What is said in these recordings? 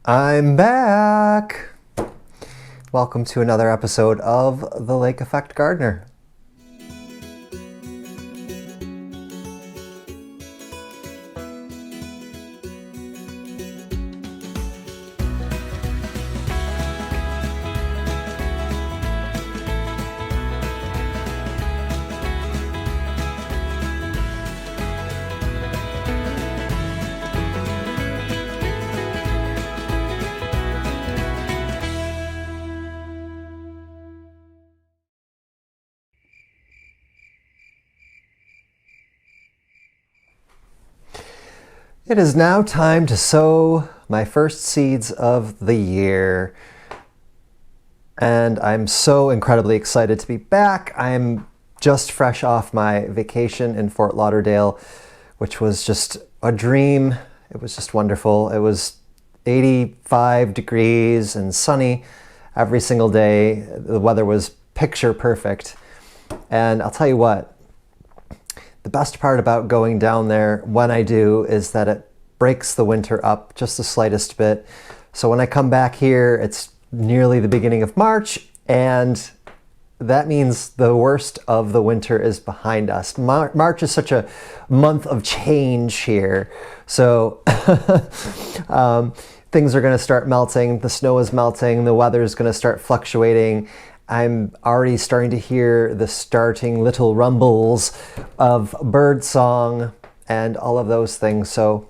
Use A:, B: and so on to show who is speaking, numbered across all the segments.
A: I'm back! Welcome to another episode of The Lake Effect Gardener. It is now time to sow my first seeds of the year. And I'm so incredibly excited to be back. I'm just fresh off my vacation in Fort Lauderdale, which was just a dream. It was just wonderful. It was 85 degrees and sunny every single day. The weather was picture perfect. And I'll tell you what, the best part about going down there when I do is that it breaks the winter up just the slightest bit. So when I come back here, it's nearly the beginning of March, and that means the worst of the winter is behind us. March is such a month of change here. So things are going to start melting. The snow is melting. The weather is going to start fluctuating. I'm already starting to hear the starting little rumbles of bird song and all of those things. So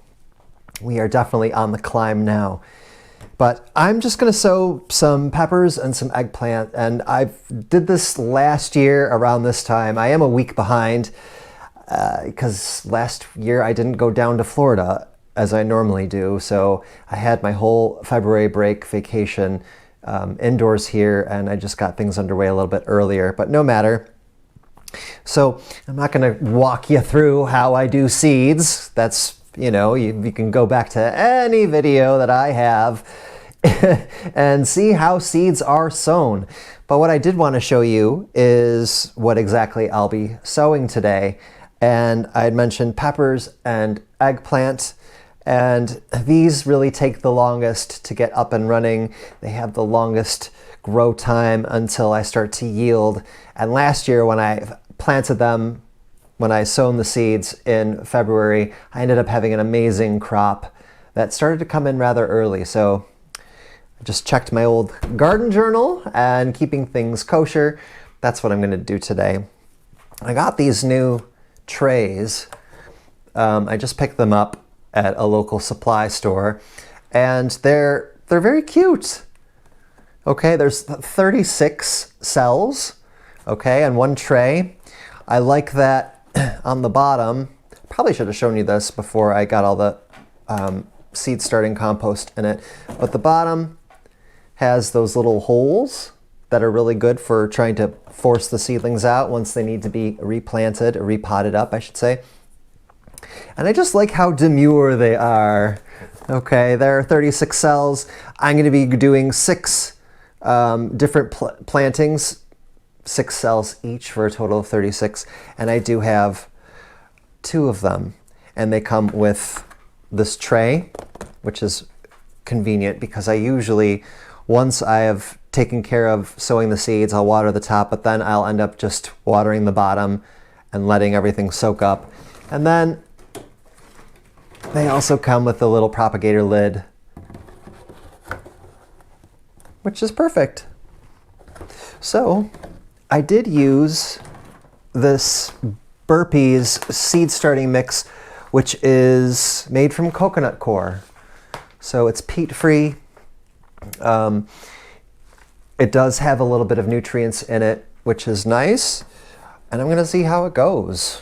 A: we are definitely on the climb now. But I'm just going to sow some peppers and some eggplant. And I did this last year around this time. I am a week behind because last year I didn't go down to Florida as I normally do. So I had my whole February break vacation indoors here, and I just got things underway a little bit earlier, but no matter. So I'm not going to walk you through how I do seeds. That's, you can go back to any video that I have and see how seeds are sown. But what I did want to show you is what exactly I'll be sowing today. And I had mentioned peppers and eggplant. And these really take the longest to get up and running. They have the longest grow time until I start to yield. And last year when I planted them, when I sown the seeds in February, I ended up having an amazing crop that started to come in rather early. So I just checked my old garden journal and keeping things kosher. That's what I'm going to do today. I got these new trays. I just picked them up at a local supply store, and they're very cute. Okay, there's 36 cells, okay, and one tray. I like that on the bottom. Probably should have shown you this before I got all the seed starting compost in it, but the bottom has those little holes that are really good for trying to force the seedlings out once they need to be replanted, or repotted up, I should say. And I just like how demure they are. Okay, there are 36 cells. I'm going to be doing 6 different plantings, 6 cells each for a total of 36. And I do have 2 of them. And they come with this tray, which is convenient because I usually, once I have taken care of sowing the seeds, I'll water the top, but then I'll end up just watering the bottom and letting everything soak up. And then they also come with a little propagator lid, which is perfect. So I did use this Burpees seed starting mix, which is made from coconut coir. So it's peat-free. It does have a little bit of nutrients in it, which is nice. And I'm going to see how it goes.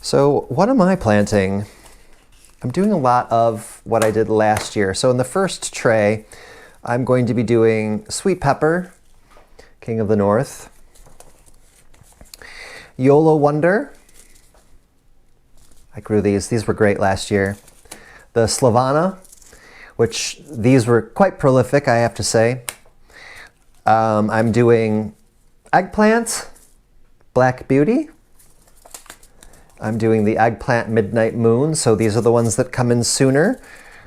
A: So what am I planting? I'm doing a lot of what I did last year. So in the first tray, I'm going to be doing sweet pepper, King of the North, YOLO Wonder. I grew these. These were great last year. The Slavana, which these were quite prolific, I have to say. I'm doing eggplant, Black Beauty. I'm doing the eggplant Midnight Moon, so these are the ones that come in sooner.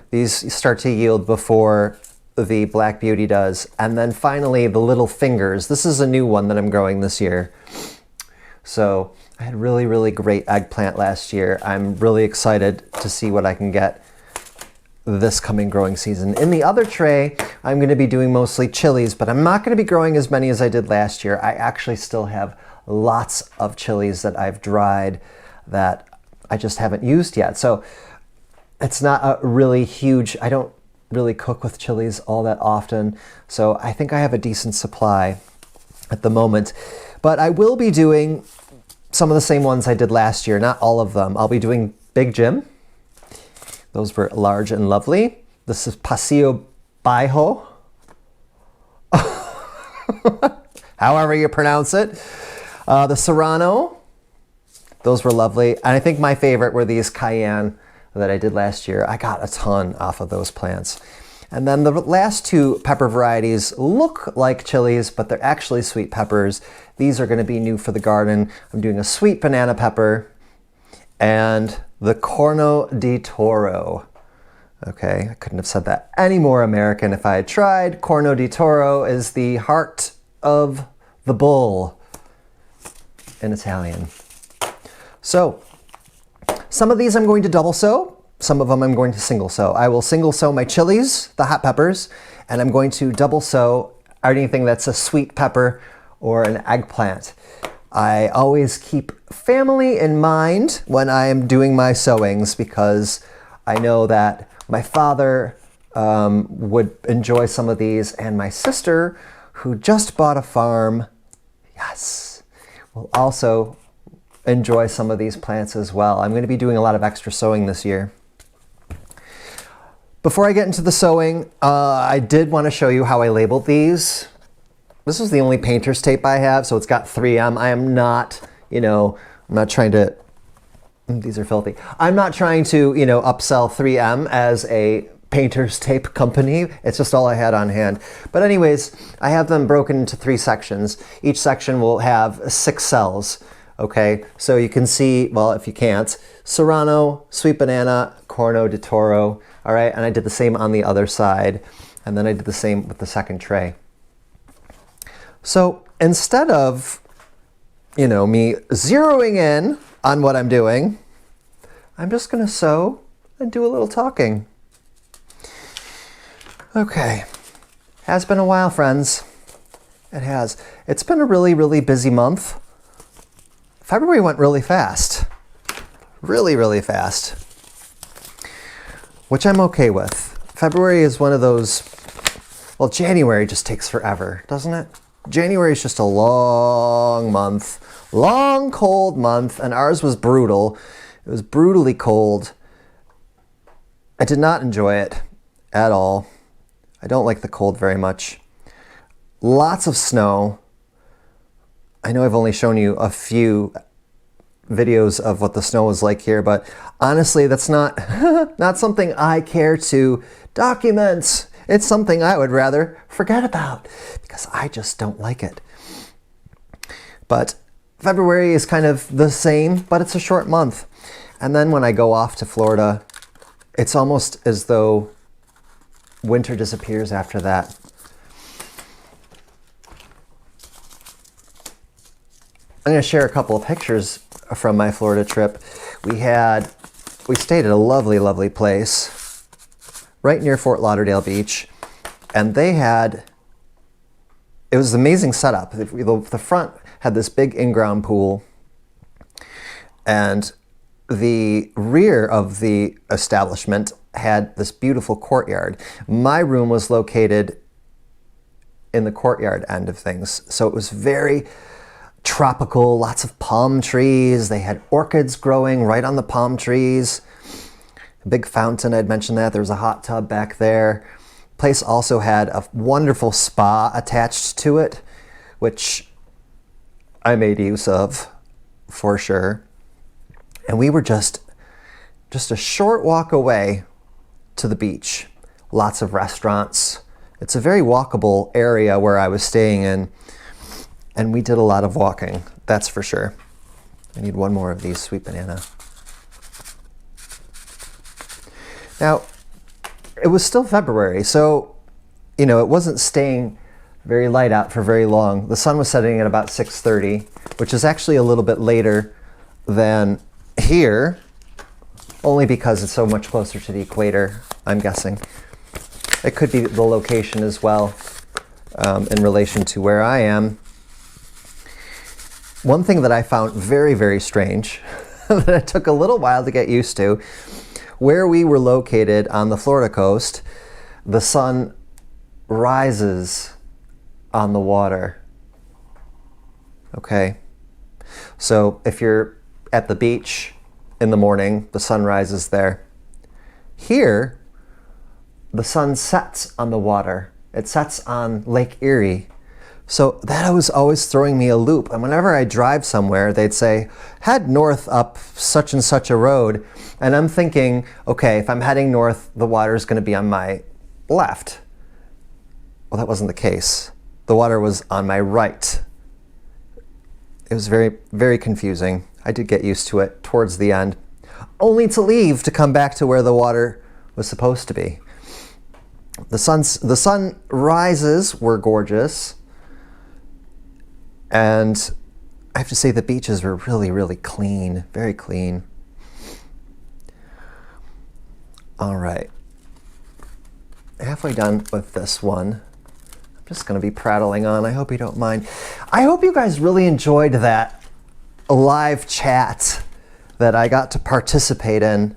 A: These start to yield before the Black Beauty does. And then finally, the Little Fingers. This is a new one that I'm growing this year. So I had really, really great eggplant last year. I'm really excited to see what I can get this coming growing season. In the other tray, I'm going to be doing mostly chilies, but I'm not going to be growing as many as I did last year. I actually still have lots of chilies that I've dried that I just haven't used yet. So it's not a really huge, I don't really cook with chilies all that often. So I think I have a decent supply at the moment. But I will be doing some of the same ones I did last year, not all of them. I'll be doing Big Jim. Those were large and lovely. This is Paseo Bajo. However you pronounce it. The Serrano. Those were lovely. And I think my favorite were these Cayenne that I did last year. I got a ton off of those plants. And then the last two pepper varieties look like chilies, but they're actually sweet peppers. These are going to be new for the garden. I'm doing a sweet banana pepper and the Corno di Toro. Okay, I couldn't have said that any more American if I had tried. Corno di Toro is the heart of the bull in Italian. So, some of these I'm going to double sow. Some of them I'm going to single sow. I will single sow my chilies, the hot peppers, and I'm going to double sow anything that's a sweet pepper or an eggplant. I always keep family in mind when I am doing my sowings because I know that my father would enjoy some of these, and my sister, who just bought a farm, yes, will also enjoy some of these plants as well. I'm going to be doing a lot of extra sowing this year. Before I get into the sowing, I did want to show you how I labeled these. This is the only painter's tape I have, so it's got 3M. I am not, I'm not trying to, these are filthy. I'm not trying to, upsell 3M as a painter's tape company. It's just all I had on hand. But anyways, I have them broken into 3 sections. Each section will have 6 cells. Okay, so you can see, well, if you can't, Serrano, sweet banana, Corno di Toro, all right? And I did the same on the other side, and then I did the same with the second tray. So instead of, me zeroing in on what I'm doing, I'm just gonna sow and do a little talking. Okay, has been a while, friends. It has. It's been a really, really busy month. February went really fast. Really, really fast. Which I'm okay with. February is one of those, well, January just takes forever, doesn't it? January is just a long month, long, cold month, and ours was brutal. It was brutally cold. I did not enjoy it at all. I don't like the cold very much. Lots of snow. I know I've only shown you a few videos of what the snow was like here, but honestly, that's not, not something I care to document. It's something I would rather forget about because I just don't like it. But February is kind of the same, but it's a short month. And then when I go off to Florida, it's almost as though winter disappears after that. I'm going to share a couple of pictures from my Florida trip. We stayed at a lovely, lovely place right near Fort Lauderdale Beach, and it was an amazing setup. The front had this big in-ground pool, and the rear of the establishment had this beautiful courtyard. My room was located in the courtyard end of things, so it was very tropical, lots of palm trees. They had orchids growing right on the palm trees. A big fountain, I'd mentioned that. There was a hot tub back there. Place also had a wonderful spa attached to it, which I made use of for sure. And we were just a short walk away to the beach. Lots of restaurants. It's a very walkable area where I was staying in. And we did a lot of walking, that's for sure. I need one more of these sweet banana. Now, it was still February, so it wasn't staying very light out for very long. The sun was setting at about 6:30, which is actually a little bit later than here, only because it's so much closer to the equator, I'm guessing. It could be the location as well, in relation to where I am. One thing that I found very, very strange, that it took a little while to get used to, where we were located on the Florida coast, the sun rises on the water. Okay, so if you're at the beach in the morning, the sun rises there. Here, the sun sets on the water. It sets on Lake Erie. So that was always throwing me a loop. And whenever I drive somewhere, they'd say, head north up such and such a road. And I'm thinking, okay, if I'm heading north, the water is going to be on my left. Well, that wasn't the case. The water was on my right. It was very, very confusing. I did get used to it towards the end, only to leave to come back to where the water was supposed to be. The sun rises were gorgeous. And I have to say the beaches were really, really clean, very clean. All right. Halfway done with this one. I'm just going to be prattling on. I hope you don't mind. I hope you guys really enjoyed that live chat that I got to participate in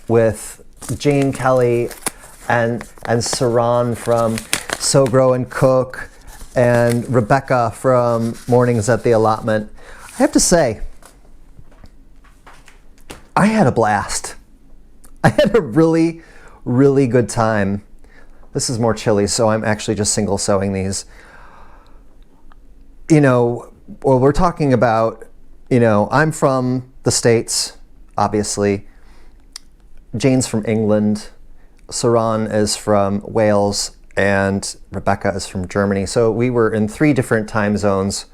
A: with Jane Kelly and Saran from Sow, Grow, and Cook, and Rebecca from Mornings at the Allotment. I have to say, I had a blast. I had a really, really good time. This is more chilly, so I'm actually just single sewing these. Well, we're talking about, I'm from the States, obviously. Jane's from England. Saran is from Wales. And Rebecca is from Germany. So we were in 3 different time zones.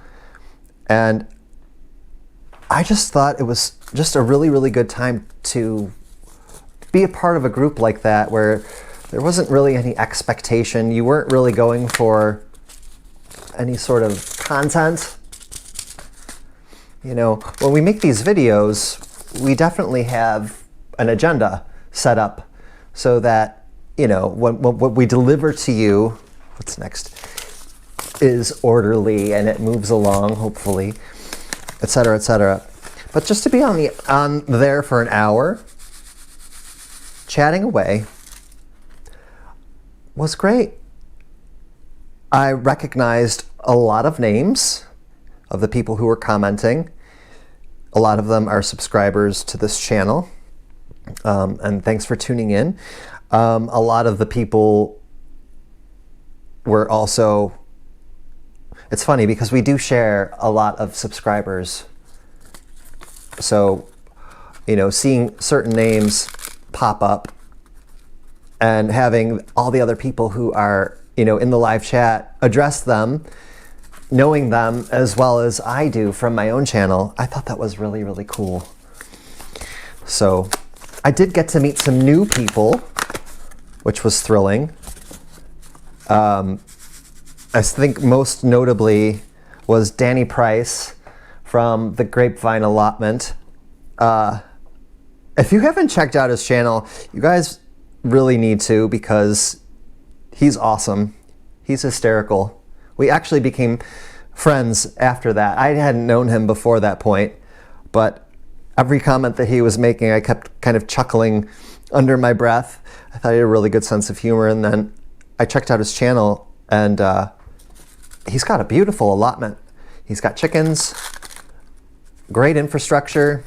A: And I just thought it was just a really, really good time to be a part of a group like that, where there wasn't really any expectation. You weren't really going for any sort of content. When we make these videos, we definitely have an agenda set up so that what we deliver to you, what's next, is orderly and it moves along, hopefully, etc., etc. But just to be on there for an hour, chatting away, was great. I recognized a lot of names of the people who were commenting. A lot of them are subscribers to this channel, and thanks for tuning in. A lot of the people were also, it's funny because we do share a lot of subscribers. So, seeing certain names pop up and having all the other people who are, in the live chat address them, knowing them as well as I do from my own channel, I thought that was really, really cool. So I did get to meet some new people, which was thrilling. I think most notably was Danny Price from the Grapevine Allotment. If you haven't checked out his channel, you guys really need to, because he's awesome. He's hysterical. We actually became friends after that. I hadn't known him before that point, but every comment that he was making, I kept kind of chuckling under my breath. I thought he had a really good sense of humor, and then I checked out his channel, and he's got a beautiful allotment. He's got chickens, great infrastructure,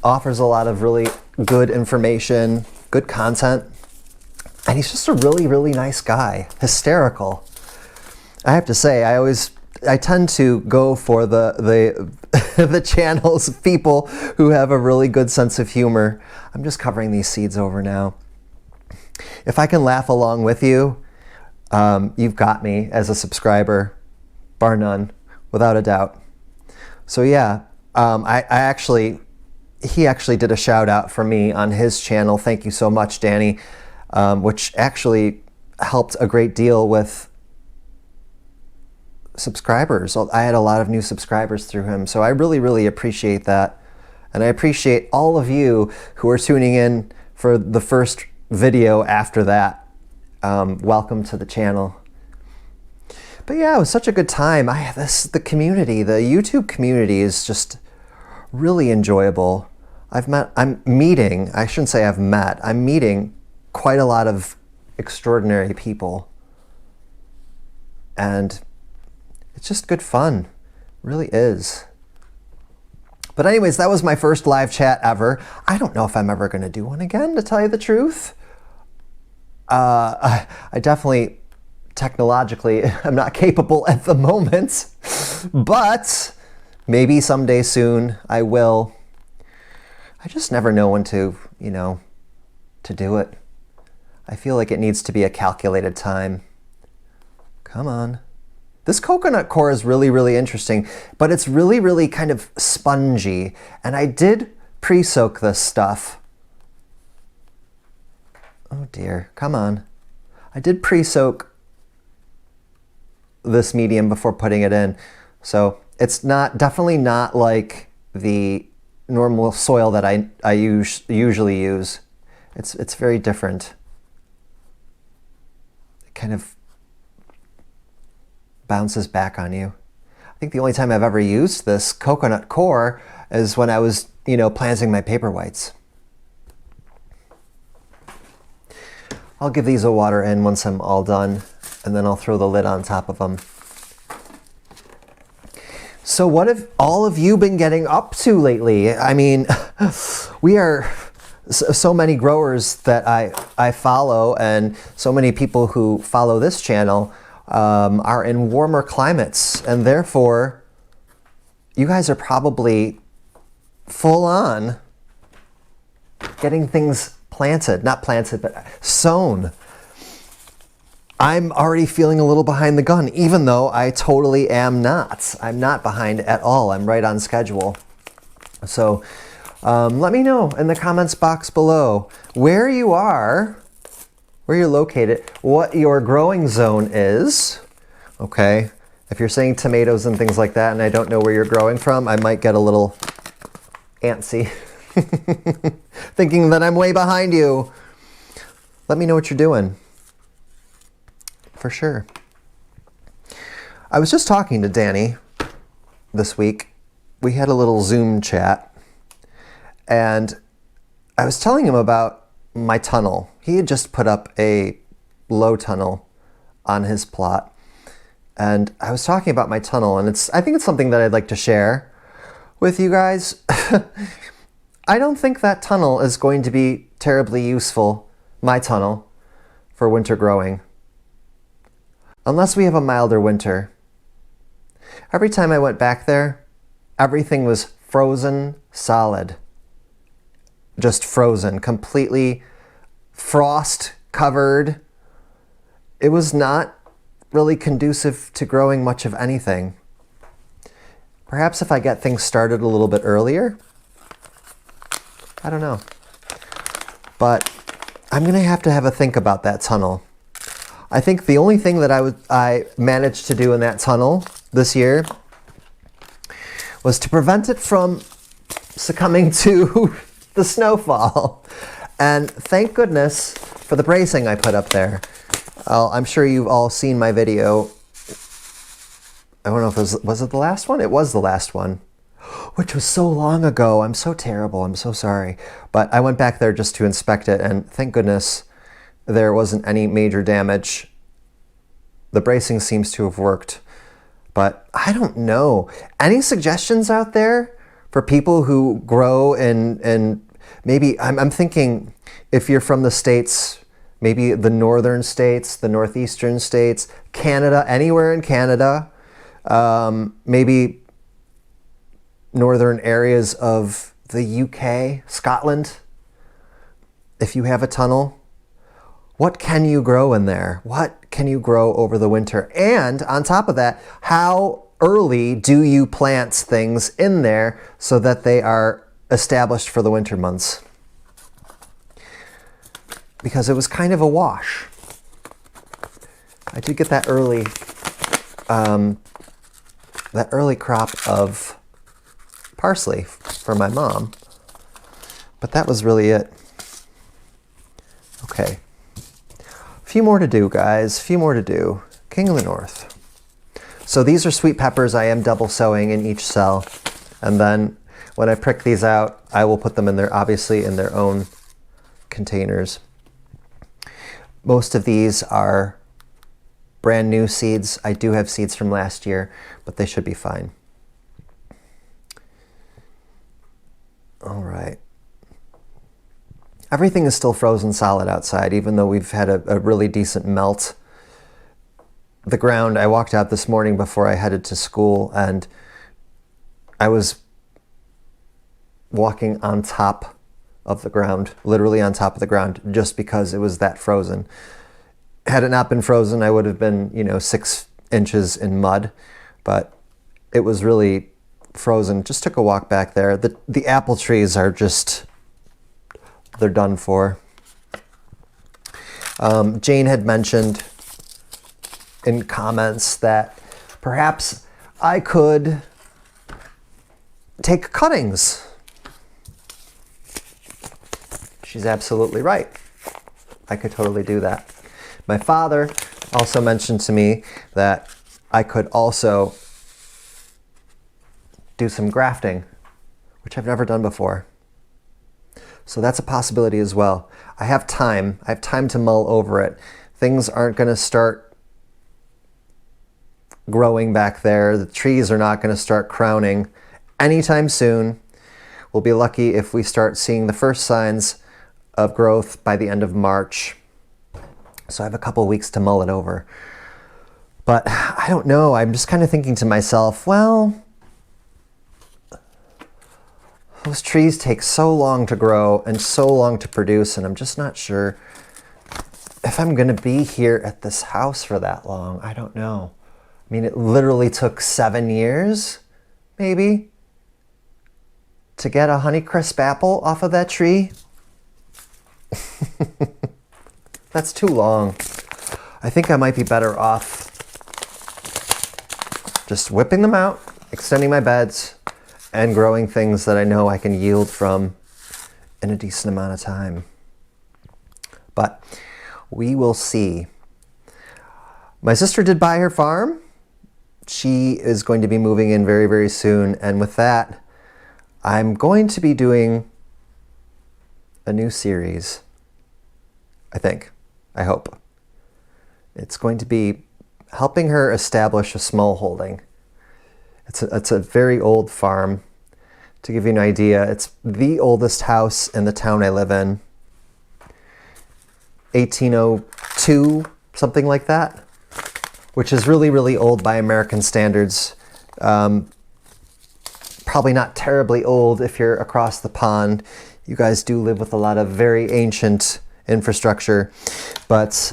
A: offers a lot of really good information, good content, and he's just a really, really nice guy, hysterical. I have to say, I tend to go for the the channels of people who have a really good sense of humor. I'm just covering these seeds over now. If I can laugh along with you, you've got me as a subscriber, bar none, without a doubt. So yeah, I actually he actually did a shout out for me on his channel. Thank you so much, Danny, which actually helped a great deal with subscribers. I had a lot of new subscribers through him, so I really, really appreciate that. And I appreciate all of you who are tuning in for the first video after that. Welcome to the channel. But yeah, it was such a good time. The community, the YouTube community is just really enjoyable. I'm meeting quite a lot of extraordinary people. And it's just good fun. It really is. But anyways, that was my first live chat ever. I don't know if I'm ever going to do one again, to tell you the truth. I definitely, technologically, I'm not capable at the moment. But maybe someday soon I will. I just never know when to, to do it. I feel like it needs to be a calculated time. Come on. This coconut core is really, really interesting, but it's really, really kind of spongy. And I did pre-soak this stuff. Oh dear, come on. I did pre-soak this medium before putting it in. So it's definitely not like the normal soil that I usually use. It's very different. It kind of bounces back on you. I think the only time I've ever used this coconut core is when I was, planting my paper whites. I'll give these a water in once I'm all done, and then I'll throw the lid on top of them. So what have all of you been getting up to lately? I mean, we are so many growers that I follow, and so many people who follow this channel are in warmer climates, and therefore you guys are probably full on getting things not planted, but sown. I'm already feeling a little behind the gun, even though I totally am not. I'm not behind at all. I'm right on schedule. So let me know in the comments box below where you are, where you're located, what your growing zone is. Okay, if you're saying tomatoes and things like that and I don't know where you're growing from, I might get a little antsy, thinking that I'm way behind you. Let me know what you're doing. For sure. I was just talking to Danny this week. We had a little Zoom chat, and I was telling him about my tunnel. He had just put up a low tunnel on his plot, and I was talking about my tunnel, and I think it's something that I'd like to share with you guys. I don't think that tunnel is going to be terribly useful, my tunnel, for winter growing. Unless we have a milder winter. Every time I went back there, everything was frozen solid. Just frozen, completely frost covered. It was not really conducive to growing much of anything. Perhaps if I get things started a little bit earlier, I don't know. But I'm gonna have to have a think about that tunnel. I think the only thing that I managed to do in that tunnel this year was to prevent it from succumbing to the snowfall. And thank goodness for the bracing I put up there. I'm sure you've all seen my video. I don't know if was it the last one? It was the last one, which was so long ago. I'm so terrible. I'm so sorry. But I went back there just to inspect it, and thank goodness there wasn't any major damage. The bracing seems to have worked, but I don't know. Any suggestions out there for people who grow in maybe, I'm thinking if you're from the States, maybe the northern states, the northeastern states, Canada, anywhere in Canada, maybe northern areas of the UK, Scotland, if you have a tunnel. What can you grow in there? What can you grow over the winter? And on top of that, how early do you plant things in there so that they are established for the winter months, because it was kind of a wash. I did get that early crop of parsley for my mom, but that was really it. Okay, a few more to do, guys, a few more to do. King of the North. So these are sweet peppers. I am double sowing in each cell, and then when I prick these out, I will put them in there, obviously in their own containers. Most of these are brand new seeds. I do have seeds from last year, but they should be fine. All right. Everything is still frozen solid outside, even though we've had a really decent melt. The ground, I walked out this morning before I headed to school, and I was walking on top of the ground, literally on top of the ground, just because it was that frozen. Had it not been frozen, I would have been, 6 inches in mud, but it was really frozen. Just took a walk back there. The apple trees are just, they're done for. Jane had mentioned in comments that perhaps I could take cuttings. She's absolutely right. I could totally do that. My father also mentioned to me that I could also do some grafting, which I've never done before. So that's a possibility as well. I have time. I have time to mull over it. Things aren't going to start growing back there. The trees are not going to start crowning anytime soon. We'll be lucky if we start seeing the first signs of growth by the end of March. So I have a couple of weeks to mull it over. But I don't know. I'm just kind of thinking to myself, well, those trees take so long to grow and so long to produce, and I'm just not sure if I'm going to be here at this house for that long. I don't know. I mean, it literally took 7 years, maybe, to get a Honeycrisp apple off of that tree. That's too long. I think I might be better off just whipping them out, extending my beds, and growing things that I know I can yield from in a decent amount of time. But we will see. My sister did buy her farm. She is going to be moving in very, very soon. And with that, I'm going to be doing a new series, I think. I hope. It's going to be helping her establish a small holding. It's a very old farm. To give you an idea, it's the oldest house in the town I live in. 1802, something like that, which is really, really old by American standards. Probably not terribly old if you're across the pond. You guys do live with a lot of very ancient infrastructure, but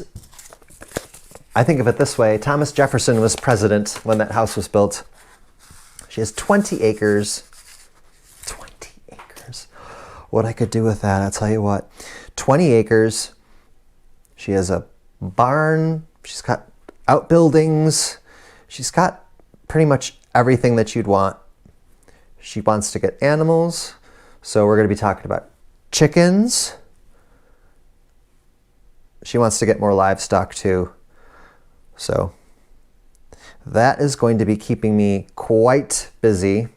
A: I think of it this way. Thomas Jefferson was president when that house was built. She has 20 acres. 20 acres. What I could do with that, I'll tell you what. 20 acres. She has a barn. She's got outbuildings. She's got pretty much everything that you'd want. She wants to get animals. So we're going to be talking about chickens. She wants to get more livestock too. So that is going to be keeping me quite busy.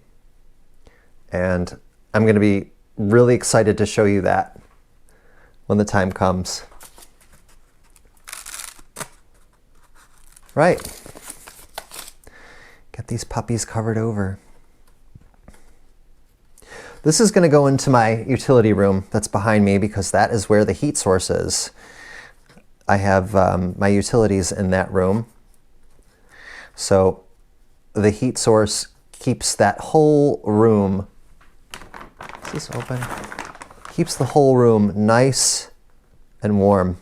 A: And I'm going to be really excited to show you that when the time comes. Right. Get these puppies covered over. This is going to go into my utility room that's behind me because that is where the heat source is. I have my utilities in that room. So the heat source keeps that whole room, is this open? Keeps the whole room nice and warm.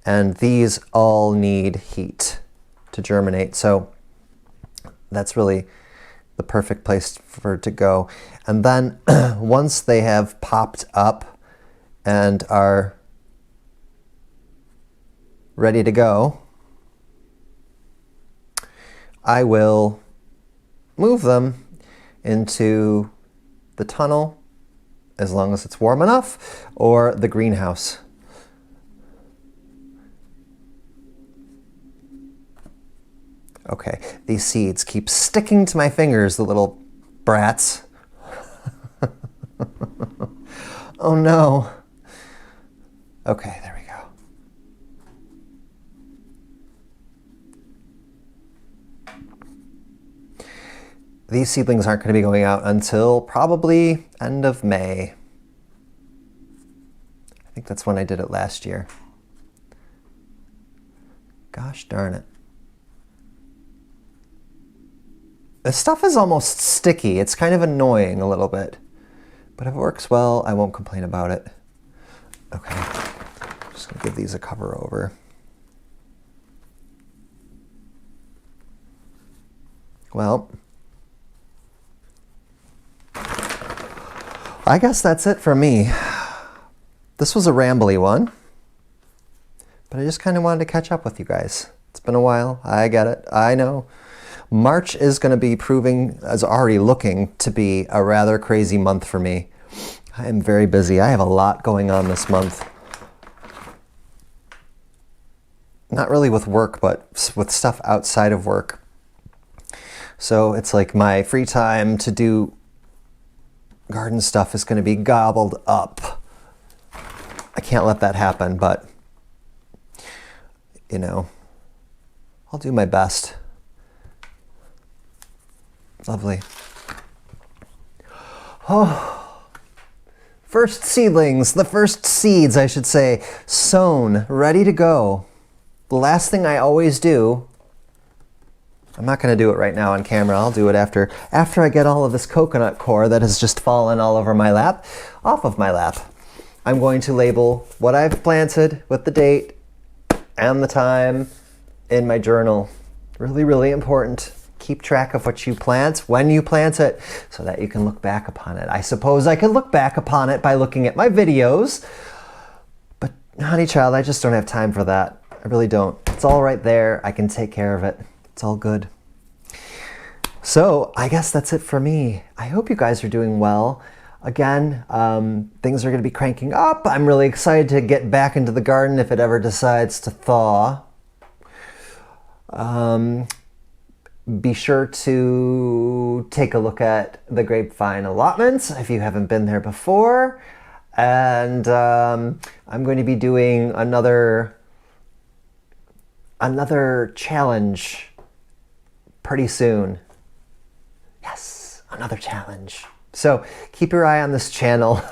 A: And these all need heat to germinate. So that's really the perfect place for it to go. And then once they have popped up and are ready to go, I will move them into the tunnel, as long as it's warm enough, or the greenhouse. Okay, these seeds keep sticking to my fingers, the little brats. Oh no. Okay, there we go. These seedlings aren't going to be going out until probably end of May. I think that's when I did it last year. Gosh darn it. This stuff is almost sticky. It's kind of annoying a little bit. But if it works well, I won't complain about it. Okay, just gonna give these a cover over. Well, I guess that's it for me. This was a rambly one, but I just kind of wanted to catch up with you guys. It's been a while. I get it. I know. March is going to be is already looking to be a rather crazy month for me. I am very busy. I have a lot going on this month. Not really with work, but with stuff outside of work. So it's like my free time to do garden stuff is going to be gobbled up. I can't let that happen, but, you know, I'll do my best. Lovely. Oh, first seedlings, the first seeds, I should say, sown, ready to go. The last thing I always do, I'm not going to do it right now on camera, I'll do it after I get all of this coconut core that has just fallen all over my lap, off of my lap. I'm going to label what I've planted with the date and the time in my journal. Really, really important. Keep track of what you plant, when you plant it, so that you can look back upon it. I suppose I could look back upon it by looking at my videos, but honey child, I just don't have time for that. I really don't. It's all right there. I can take care of it. It's all good. So I guess that's it for me. I hope you guys are doing well. Again, things are going to be cranking up. I'm really excited to get back into the garden if it ever decides to thaw. Be sure to take a look at the Grapevine allotments if you haven't been there before. And I'm going to be doing another challenge pretty soon. Yes, another challenge. So keep your eye on this channel.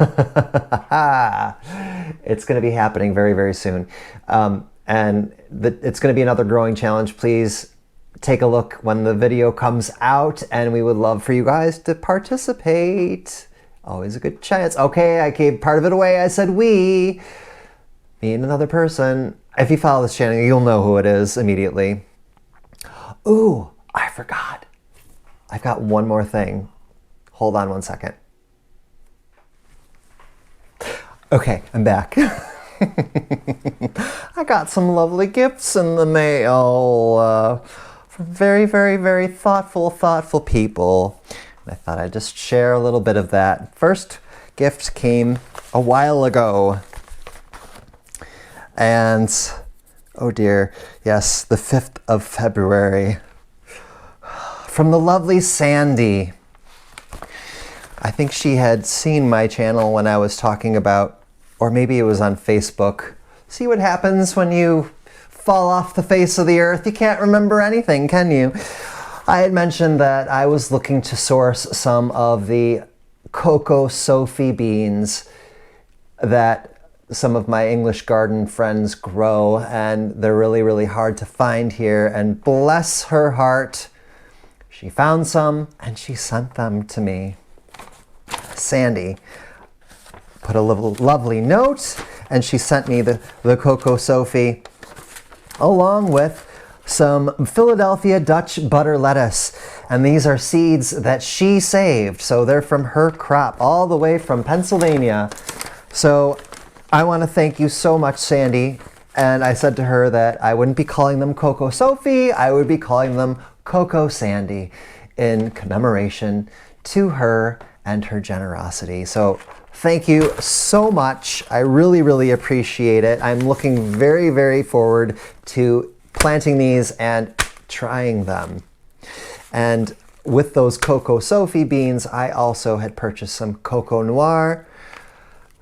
A: It's going to be happening very, very soon. And it's going to be another growing challenge. Please take a look when the video comes out, and we would love for you guys to participate. Always a good chance. Okay, I gave part of it away. I said we. Me and another person. If you follow this channel, you'll know who it is immediately. Ooh, I forgot. I've got one more thing. Hold on one second. Okay, I'm back. I got some lovely gifts in the mail from very, very, very thoughtful people. And I thought I'd just share a little bit of that. First gift came a while ago. And, oh dear, yes, the 5th of February. From the lovely Sandy. I think she had seen my channel when I was talking about, or maybe it was on Facebook. See what happens when you fall off the face of the earth? You can't remember anything, can you? I had mentioned that I was looking to source some of the Cocoa Sophie beans that some of my English garden friends grow, and they're really, really hard to find here. And bless her heart, she found some and she sent them to me. Sandy put a lovely note, and she sent me the Cocoa Sophie along with some Philadelphia Dutch butter lettuce. And these are seeds that she saved. So they're from her crop all the way from Pennsylvania. So I want to thank you so much, Sandy. And I said to her that I wouldn't be calling them Coco Sophie, I would be calling them Coco Sandy in commemoration to her and her generosity. So thank you so much. I really, really appreciate it. I'm looking very, very forward to planting these and trying them. And with those Coco Sophie beans, I also had purchased some Coco Noir,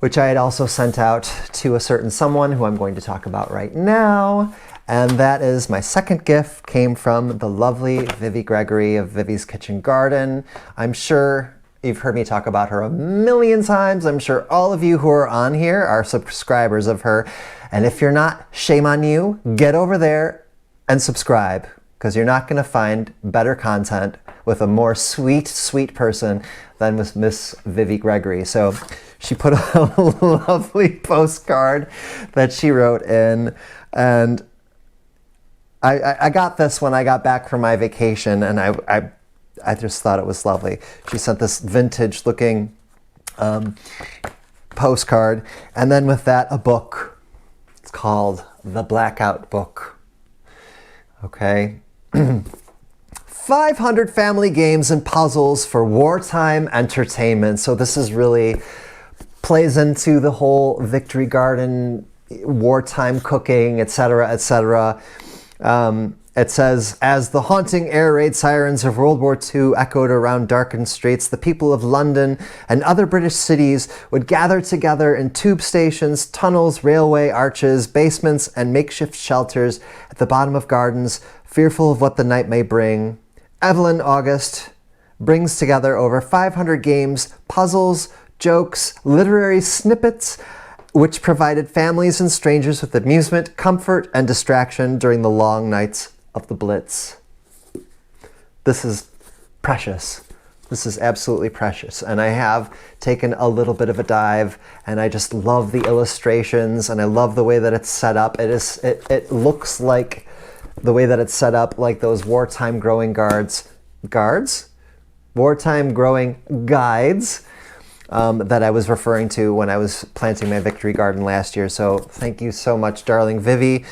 A: which I had also sent out to a certain someone who I'm going to talk about right now. And that is my second gift, came from the lovely Vivi Gregory of Vivi's Kitchen Garden. I'm sure you've heard me talk about her a million times. I'm sure all of you who are on here are subscribers of her. And if you're not, shame on you. Get over there and subscribe, because you're not going to find better content with a more sweet, sweet person than with Miss Vivi Gregory. So she put a lovely postcard that she wrote in, and I got this when I got back from my vacation, and I just thought it was lovely. She sent this vintage looking postcard, and then with that, a book. It's called The Blackout Book. Okay. 500 family games and puzzles for wartime entertainment. So this is really plays into the whole Victory Garden, wartime cooking, etc., etc. It says, as the haunting air raid sirens of World War II echoed around darkened streets, the people of London and other British cities would gather together in tube stations, tunnels, railway arches, basements, and makeshift shelters at the bottom of gardens, fearful of what the night may bring. Evelyn August brings together over 500 games, puzzles, jokes, literary snippets, which provided families and strangers with amusement, comfort, and distraction during the long nights of the Blitz. This is precious. This is absolutely precious. And I have taken a little bit of a dive, and I just love the illustrations, and I love the way that it's set up. It looks like the way that it's set up, like those wartime growing wartime growing guides that I was referring to when I was planting my Victory Garden last year. So thank you so much, darling Vivi.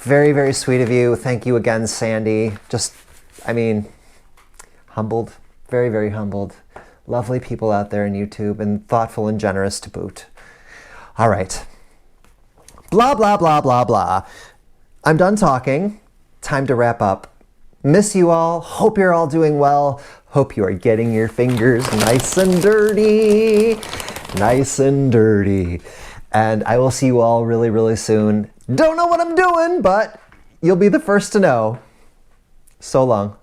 A: Very, very sweet of you. Thank you again, Sandy. Just, I mean, humbled, very, very humbled. Lovely people out there in YouTube, and thoughtful and generous to boot. All right. Blah, blah, blah, blah, blah. I'm done talking. Time to wrap up. Miss you all. Hope you're all doing well. Hope you are getting your fingers nice and dirty. Nice and dirty. And I will see you all really, really soon. Don't know what I'm doing, but you'll be the first to know. So long.